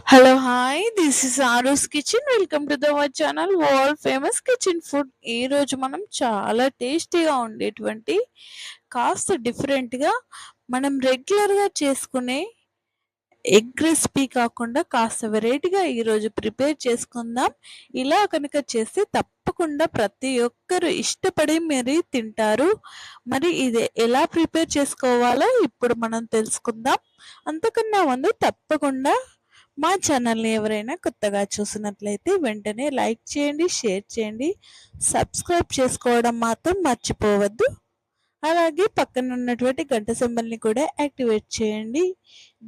Hello hi this is Aaru's kitchen welcome to our channel world famous kitchen food. ఈరోజు మనం చాలా టేస్టీగా ఉండేటువంటి కాస్త డిఫరెంట్గా మనం రెగ్యులర్గా చేసుకునే ఎగ్ రెసిపీ కాకుండా కాస్త వెరైటీగా ఈరోజు ప్రిపేర్ చేసుకుందాం. ఇలా కనుక చేస్తే తప్పకుండా ప్రతి ఒక్కరు ఇష్టపడి మరీ తింటారు. మరి ఇది ఎలా ప్రిపేర్ చేసుకోవాలో ఇప్పుడు మనం తెలుసుకుందాం. అంతకన్నా ముందు తప్పకుండా మా ఛానల్ని ఎవరైనా కొత్తగా చూసినట్లయితే వెంటనే లైక్ చేయండి, షేర్ చేయండి, సబ్స్క్రైబ్ చేసుకోవడం మాత్రం మర్చిపోవద్దు. అలాగే పక్కన ఉన్నటువంటి గంట సింబల్ని కూడా యాక్టివేట్ చేయండి.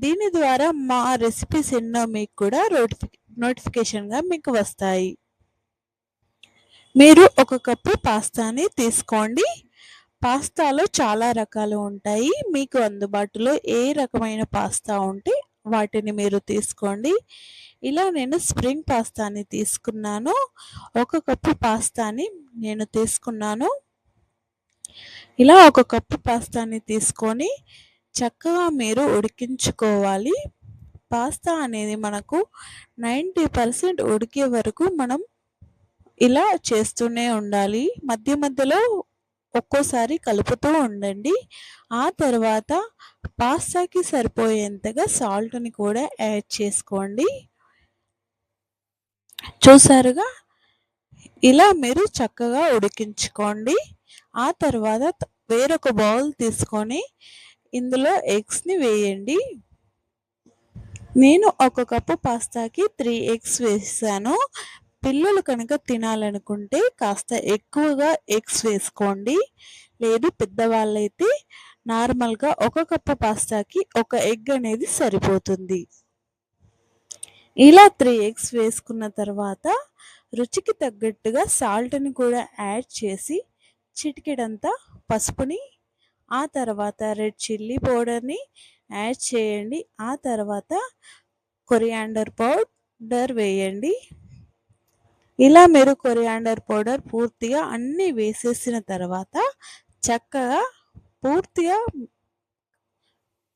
దీని ద్వారా మా రెసిపీస్ ఎన్నో మీకు కూడా నోటిఫికేషన్గా మీకు వస్తాయి. మీరు ఒక కప్పు పాస్తాని తీసుకోండి. పాస్తాలో చాలా రకాలు ఉంటాయి. మీకు అందుబాటులో ఏ రకమైన పాస్తా ఉంటే వాటిని మీరు తీసుకోండి. ఇలా నేను స్ప్రింగ్ పాస్తాని తీసుకున్నాను. ఒక కప్పు పాస్తాని నేను తీసుకున్నాను. ఇలా ఒక కప్పు పాస్తాని తీసుకొని చక్కగా మీరు ఉడికించుకోవాలి. పాస్తా అనేది మనకు 90% ఉడికే వరకు మనం ఇలా చేస్తూనే ఉండాలి. మధ్య మధ్యలో ఒక్కోసారి కలుపుతూ ఉండండి. ఆ తర్వాత పాస్తాకి సరిపోయేంతగా సాల్ట్ని కూడా యాడ్ చేసుకోండి. చూసారుగా, ఇలా మీరు చక్కగా ఉడికించుకోండి. ఆ తర్వాత వేరొక బౌల్ తీసుకొని ఇందులో ఎగ్స్ని వేయండి. నేను ఒక కప్పు పాస్తాకి 3 ఎగ్స్ వేసాను. పిల్లలు కనుక తినాలనుకుంటే కాస్త ఎక్కువగా ఎగ్స్ వేసుకోండి. లేదు పెద్దవాళ్ళైతే నార్మల్గా ఒక కప్పు పాస్తాకి ఒక ఎగ్ అనేది సరిపోతుంది. ఇలా 3 ఎగ్స్ వేసుకున్న తర్వాత రుచికి తగ్గట్టుగా సాల్ట్ని కూడా యాడ్ చేసి చిటికెడంతా పసుపుని, ఆ తర్వాత రెడ్ చిల్లీ పౌడర్ని యాడ్ చేయండి. ఆ తర్వాత కొరియాండర్ పౌడర్ వేయండి. ఇలా మీరు కొరియాండర్ పౌడర్ పూర్తిగా అన్నీ వేసేసిన తర్వాత చక్కగా పూర్తిగా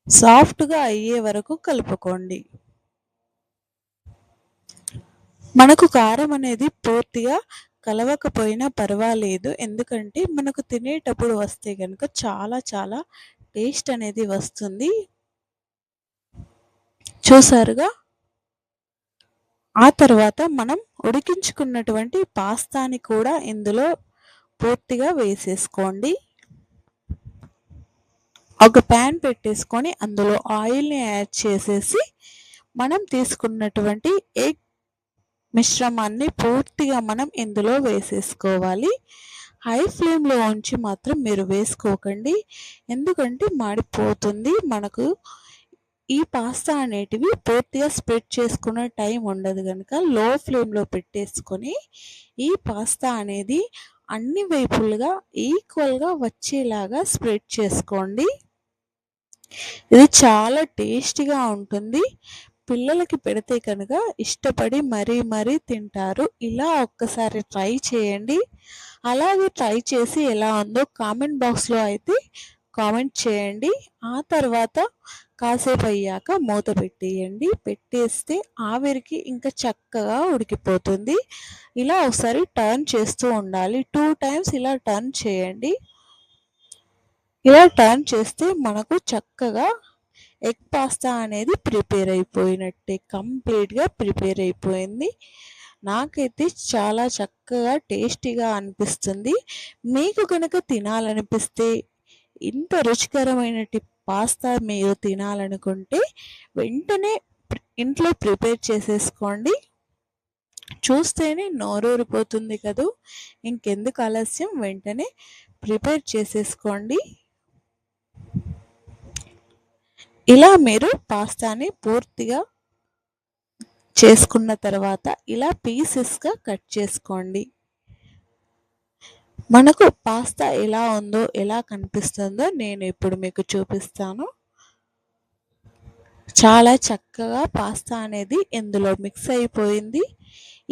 సాఫ్ట్గా అయ్యే వరకు కలుపుకోండి. మనకు కారం అనేది పూర్తిగా కలవకపోయినా పర్వాలేదు. ఎందుకంటే మనకు తినేటప్పుడు వస్తే కనుక చాలా చాలా టేస్ట్ అనేది వస్తుంది. చూసారుగా, ఆ తర్వాత మనం ఉడికించుకున్నటువంటి పాస్తాని కూడా ఇందులో పూర్తిగా వేసేసుకోండి. ఒక ప్యాన్ పెట్టేసుకొని అందులో ఆయిల్ని యాడ్ చేసేసి మనం తీసుకున్నటువంటి ఎగ్ మిశ్రమాన్ని పూర్తిగా మనం ఇందులో వేసేసుకోవాలి. హై ఫ్లేమ్లో ఉంచి మాత్రం మీరు వేసుకోకండి, ఎందుకంటే మాడిపోతుంది. మనకు ఈ పాస్తా అనేటివి పూర్తిగా స్ప్రెడ్ చేసుకునే టైం ఉండదు కనుక లో ఫ్లేమ్లో పెట్టేసుకొని ఈ పాస్తా అనేది అన్ని వైపులుగా ఈక్వల్గా వచ్చేలాగా స్ప్రెడ్ చేసుకోండి. ఇది చాలా టేస్టీగా ఉంటుంది. పిల్లలకి పెడితే కనుక ఇష్టపడి మరీ మరీ తింటారు. ఇలా ఒక్కసారి ట్రై చేయండి. అలాగే ట్రై చేసి ఎలా ఉందో కామెంట్ బాక్స్లో అయితే కామెంట్ చేయండి. ఆ తర్వాత కాసేపు అయ్యాక మూత పెట్టేయండి. పెట్టేస్తే ఆవిరికి ఇంకా చక్కగా ఉడికిపోతుంది. ఇలా ఒకసారి టర్న్ చేస్తూ ఉండాలి. 2 టైమ్స్ ఇలా టర్న్ చేయండి. ఇలా టర్న్ చేస్తే మనకు చక్కగా ఎగ్ పాస్తా అనేది ప్రిపేర్ అయిపోయినట్టే, కంప్లీట్గా ప్రిపేర్ అయిపోయింది. నాకైతే చాలా చక్కగా టేస్టీగా అనిపిస్తుంది. మీకు కనుక తినాలనిపిస్తే, ఇంత రుచికరమైనటి పాస్తా మీరు తినాలనుకుంటే వెంటనే ఇంట్లో ప్రిపేర్ చేసేసుకోండి. చూస్తేనే నోరూరిపోతుంది కదూ. ఇంకెందుకు ఆలస్యం, వెంటనే ప్రిపేర్ చేసేసుకోండి. ఇలా మీరు పాస్తాని పూర్తిగా చేసుకున్న తర్వాత ఇలా పీసెస్గా కట్ చేసుకోండి. మనకు పాస్తా ఎలా ఉందో, ఎలా కనిపిస్తుందో నేను ఇప్పుడు మీకు చూపిస్తాను. చాలా చక్కగా పాస్తా అనేది ఇందులో మిక్స్ అయిపోయింది.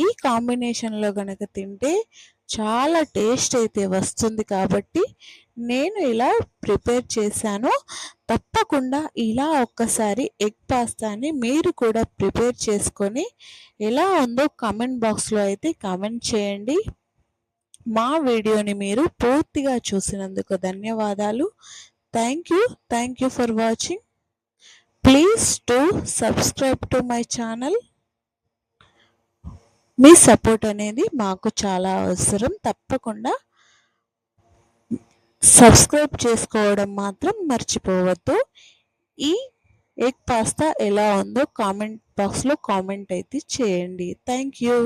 ఈ కాంబినేషన్లో కనుక తింటే చాలా టేస్ట్ అయితే వస్తుంది. కాబట్టి నేను ఇలా ప్రిపేర్ చేశాను. తప్పకుండా ఇలా ఒక్కసారి ఎగ్ పాస్తాని మీరు కూడా ప్రిపేర్ చేసుకొని ఎలా ఉందో కామెంట్ బాక్స్లో అయితే కామెంట్ చేయండి. మా వీడియోని మీరు పూర్తిగా చూసినందుకు ధన్యవాదాలు. Thank you for watching. Please to subscribe to my channel. Me support అనేది మాకు చాలా అవసరం. తప్పకుండా సబ్స్క్రైబ్ చేసుకోవడం మాత్రం మర్చిపోవద్దు. ఈ ఎగ్ పాస్తా ఎలా ఉందో కామెంట్ బాక్స్లో కామెంట్ అయితే చేయండి. Thank you.